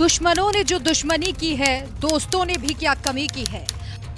दुश्मनों ने जो दुश्मनी की है, दोस्तों ने भी क्या कमी की है।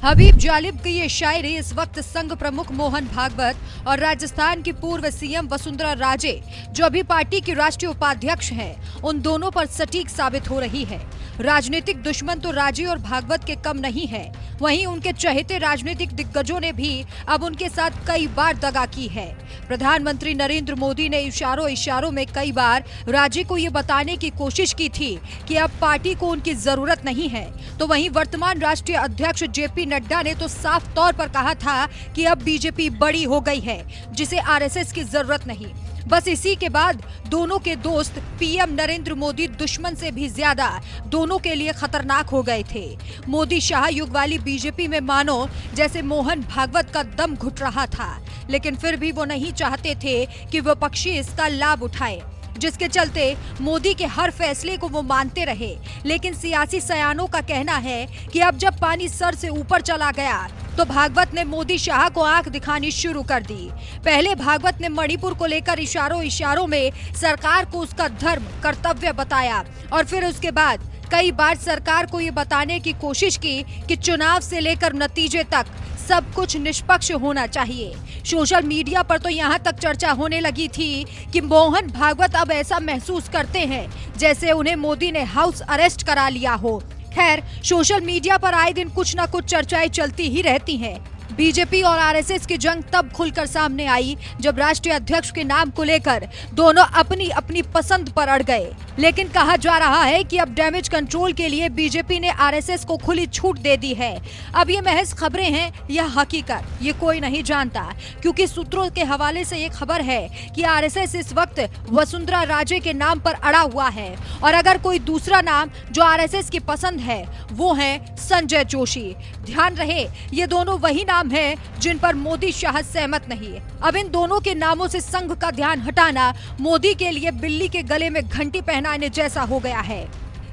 हबीब जालिब की ये शायरी इस वक्त संघ प्रमुख मोहन भागवत और राजस्थान की पूर्व सीएम वसुंधरा राजे, जो अभी पार्टी की राष्ट्रीय उपाध्यक्ष हैं, उन दोनों पर सटीक साबित हो रही है। राजनीतिक दुश्मन तो राजे और भागवत के कम नहीं है, वहीं उनके चहेते राजनीतिक दिग्गजों ने भी अब उनके साथ कई बार दगा की है। प्रधानमंत्री नरेंद्र मोदी ने इशारों में कई बार राजे को ये बताने की कोशिश की थी कि अब पार्टी को उनकी जरूरत नहीं है, तो वहीं वर्तमान राष्ट्रीय अध्यक्ष जेपी नड्डा ने तो साफ तौर पर कहा था कि अब बीजेपी बड़ी हो गई है, जिसे आरएसएस की जरूरत नहीं। बस इसी के बाद दोनों के दोस्त पीएम नरेंद्र मोदी दुश्मन से भी ज्यादा दोनों के लिए खतरनाक हो गए थे। मोदी शाह युग वाली बीजेपी में मानो जैसे मोहन भागवत का दम घुट रहा था, लेकिन फिर भी वो नहीं चाहते थे कि विपक्षी इसका लाभ उठाए, जिसके चलते मोदी के हर फैसले को वो मानते रहे। लेकिन सियासी सयानों का कहना है कि अब जब पानी सर से ऊपर चला गया तो भागवत ने मोदी शाह को आंख दिखानी शुरू कर दी। पहले भागवत ने मणिपुर को लेकर इशारों में सरकार को उसका धर्म कर्तव्य बताया, और फिर उसके बाद कई बार सरकार को ये बताने की कोशिश की कि चुनाव से लेकर नतीजे तक सब कुछ निष्पक्ष होना चाहिए। सोशल मीडिया पर तो यहाँ तक चर्चा होने लगी थी कि मोहन भागवत अब ऐसा महसूस करते हैं जैसे उन्हें मोदी ने हाउस अरेस्ट करा लिया हो। खैर, सोशल मीडिया पर आए दिन कुछ न कुछ चर्चाएं चलती ही रहती हैं। बीजेपी और आरएसएस की जंग तब खुलकर सामने आई जब राष्ट्रीय अध्यक्ष के नाम को लेकर दोनों अपनी अपनी पसंद पर अड़ गए। लेकिन कहा जा रहा है कि अब डैमेज कंट्रोल के लिए बीजेपी ने आरएसएस को खुली छूट दे दी है। अब ये महज खबरें हैं या हकीकत, ये कोई नहीं जानता, क्योंकि सूत्रों के हवाले से ये खबर है कि आरएसएस इस वक्त वसुंधरा राजे के नाम पर अड़ा हुआ है, और अगर कोई दूसरा नाम जो आरएसएस की पसंद है वो है संजय जोशी। ध्यान रहे, ये दोनों वही नाम है जिन पर मोदी शाह सहमत नहीं है। अब इन दोनों के नामों से संघ का ध्यान हटाना मोदी के लिए बिल्ली के गले में घंटी पहनाने जैसा हो गया है।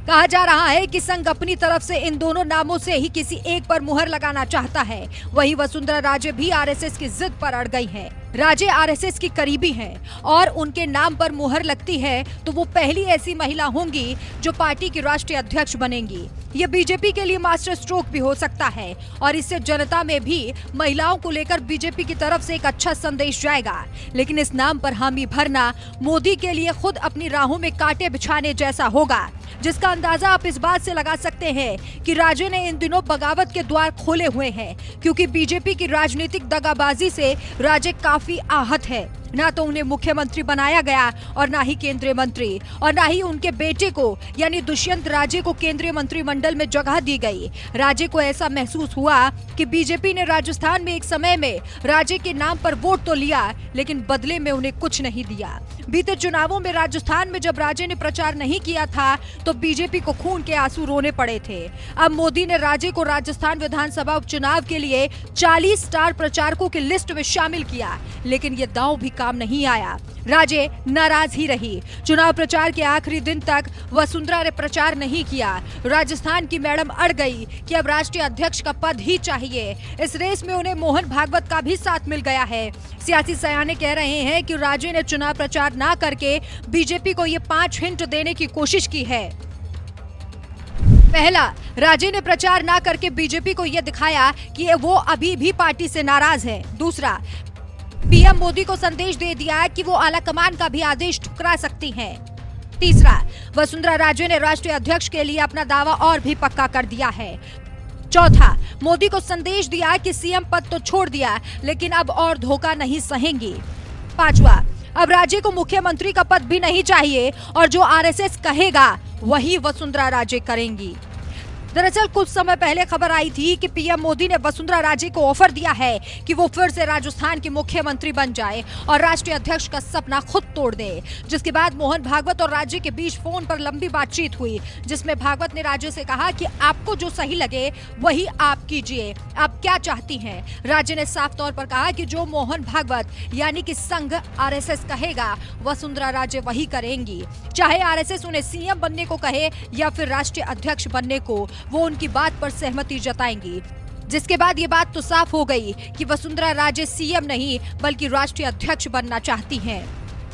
कहा जा रहा है कि संघ अपनी तरफ से इन दोनों नामों से ही किसी एक पर मुहर लगाना चाहता है। वहीं वसुंधरा राजे भी आरएसएस की जिद पर अड़ गई हैं। राजे आरएसएस की करीबी हैं और उनके नाम पर मुहर लगती है तो वो पहली ऐसी महिला होंगी जो पार्टी की राष्ट्रीय अध्यक्ष बनेंगी। ये बीजेपी के लिए मास्टर स्ट्रोक भी हो सकता है, और इससे जनता में भी महिलाओं को लेकर बीजेपी की तरफ से एक अच्छा संदेश जाएगा। लेकिन इस नाम पर हामी भरना मोदी के लिए खुद अपनी राहों में कांटे बिछाने जैसा होगा, जिसका अंदाजा आप इस बात से लगा सकते हैं कि राजे ने इन दिनों बगावत के द्वार खोले हुए हैं, क्योंकि बीजेपी की राजनीतिक दगाबाजी से राजे काफी आहत है। ना तो उन्हें मुख्यमंत्री बनाया गया और ना ही केंद्रीय मंत्री, और ना ही उनके बेटे को यानी दुष्यंत राजे को केंद्रीय मंत्रिमंडल में जगह दी गई। राजे को ऐसा महसूस हुआ कि बीजेपी ने राजस्थान में एक समय में राजे के नाम पर वोट तो लिया, लेकिन बदले में उन्हें कुछ नहीं दिया। बीते चुनावों में राजस्थान में जब राजे ने प्रचार नहीं किया था तो बीजेपी को खून के आंसू रोने पड़े थे। अब मोदी ने राजे को राजस्थान विधानसभा उपचुनाव के लिए 40 स्टार प्रचारकों की लिस्ट में शामिल किया, लेकिन ये दांव भी काम नहीं आया। राजे नाराज ही रही। चुनाव प्रचार के आखिरी दिन तक वसुंधरा ने प्रचार नहीं किया। राजस्थान की मैडम अड़ गई कि अब राष्ट्रीय अध्यक्ष का पद ही चाहिए। इस रेस में उन्हें मोहन भागवत का भी साथ मिल गया है। सियासी सयाने कह रहे हैं कि राजे ने चुनाव प्रचार ना करके बीजेपी को ये 5 हिंट देने की कोशिश की है। पहला, राजे ने प्रचार ना करके बीजेपी को यह दिखाया कि वो अभी भी पार्टी से नाराज है। दूसरा, पीएम मोदी को संदेश दे दिया कि वो आलाकमान का भी आदेश ठुकरा सकती हैं। तीसरा, वसुंधरा राजे ने राष्ट्रीय अध्यक्ष के लिए अपना दावा और भी पक्का कर दिया है। चौथा, मोदी को संदेश दिया कि सीएम पद तो छोड़ दिया, लेकिन अब और धोखा नहीं सहेंगी। पांचवा, अब राजे को मुख्यमंत्री का पद भी नहीं चाहिए, और जो आरएसएस कहेगा वही वसुंधरा राजे करेंगी। दरअसल कुछ समय पहले खबर आई थी कि पीएम मोदी ने वसुंधरा राजे को ऑफर दिया है कि वो फिर से राजस्थान की मुख्यमंत्री बन जाए और राष्ट्रीय अध्यक्ष का सपना खुद तोड़ दे। जिसके बाद मोहन भागवत और राजे के बीच फोन पर लंबी बातचीत हुई, जिसमें भागवत ने राजे से कहा कि आपको जो सही लगे वही आप कीजिए, आप क्या चाहती हैं। राजे ने साफ तौर पर कहा कि जो मोहन भागवत यानी कि संघ आरएसएस कहेगा वसुंधरा राजे वही करेंगी, चाहे आरएसएस उन्हें सीएम बनने को कहे या फिर राष्ट्रीय अध्यक्ष बनने को, वो उनकी बात पर सहमति जताएंगी। जिसके बाद ये बात तो साफ हो गई कि वसुंधरा राजे सीएम नहीं बल्कि राष्ट्रीय अध्यक्ष बनना चाहती हैं।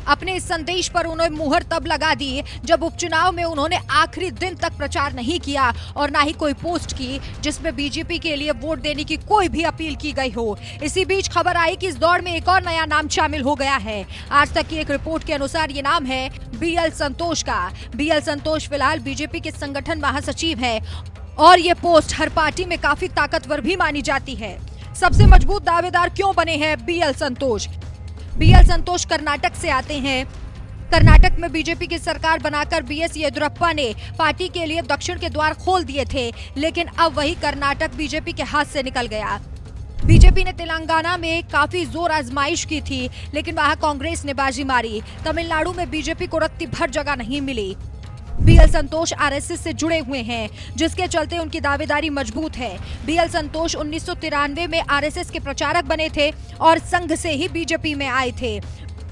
अपने इस संदेश पर उन्होंने मुहर तब लगा दी जब उपचुनाव में उन्होंने आखिरी दिन तक प्रचार नहीं किया और ना ही कोई पोस्ट की जिसमें बीजेपी के लिए वोट देने की कोई भी अपील की गई हो। इसी बीच खबर आई कि इस दौड़ में एक और नया नाम शामिल हो गया है। आज तक की एक रिपोर्ट के अनुसार ये नाम है बीएल संतोष का। बीएल संतोष फिलहाल बीजेपी के संगठन महासचिव है और ये पोस्ट हर पार्टी में काफी ताकतवर भी मानी जाती है। सबसे मजबूत दावेदार क्यों बने हैं बीएल संतोष? बीएल संतोष कर्नाटक से आते हैं। कर्नाटक में बीजेपी की सरकार बनाकर बीएस येदियुरप्पा ने पार्टी के लिए दक्षिण के द्वार खोल दिए थे, लेकिन अब वही कर्नाटक बीजेपी के हाथ से निकल गया। बीजेपी ने तेलंगाना में काफी जोर आजमाइश की थी, लेकिन वहां कांग्रेस ने बाजी मारी। तमिलनाडु में बीजेपी को रत्ती भर जगह नहीं मिली। बीएल संतोष आरएसएस से जुड़े हुए हैं, जिसके चलते उनकी दावेदारी मजबूत है। बीएल संतोष 1993 में आरएसएस के प्रचारक बने थे और संघ से ही बीजेपी में आए थे।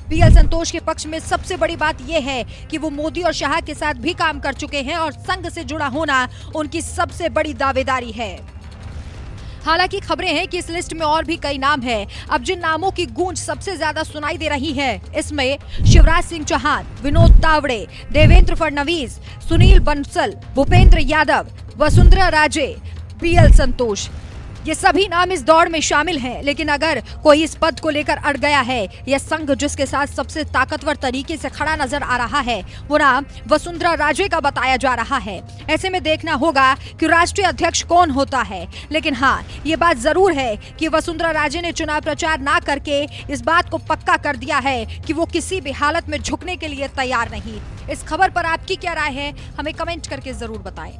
बीएल संतोष के पक्ष में सबसे बड़ी बात यह है कि वो मोदी और शाह के साथ भी काम कर चुके हैं और संघ से जुड़ा होना उनकी सबसे बड़ी दावेदारी है। हालांकि खबरें हैं कि इस लिस्ट में और भी कई नाम हैं। अब जिन नामों की गूंज सबसे ज्यादा सुनाई दे रही है, इसमें शिवराज सिंह चौहान, विनोद तावड़े, देवेंद्र फडणवीस, सुनील बंसल, भूपेंद्र यादव, वसुंधरा राजे, बीएल संतोष, ये सभी नाम इस दौड़ में शामिल हैं। लेकिन अगर कोई इस पद को लेकर अड़ गया है या संघ जिसके साथ सबसे ताकतवर तरीके से खड़ा नजर आ रहा है, वो नाम वसुंधरा राजे का बताया जा रहा है। ऐसे में देखना होगा कि राष्ट्रीय अध्यक्ष कौन होता है। लेकिन हाँ, ये बात जरूर है कि वसुंधरा राजे ने चुनाव प्रचार ना करके इस बात को पक्का कर दिया है कि वो किसी भी हालत में झुकने के लिए तैयार नहीं। इस खबर पर आपकी क्या राय है, हमें कमेंट करके जरूर बताएं।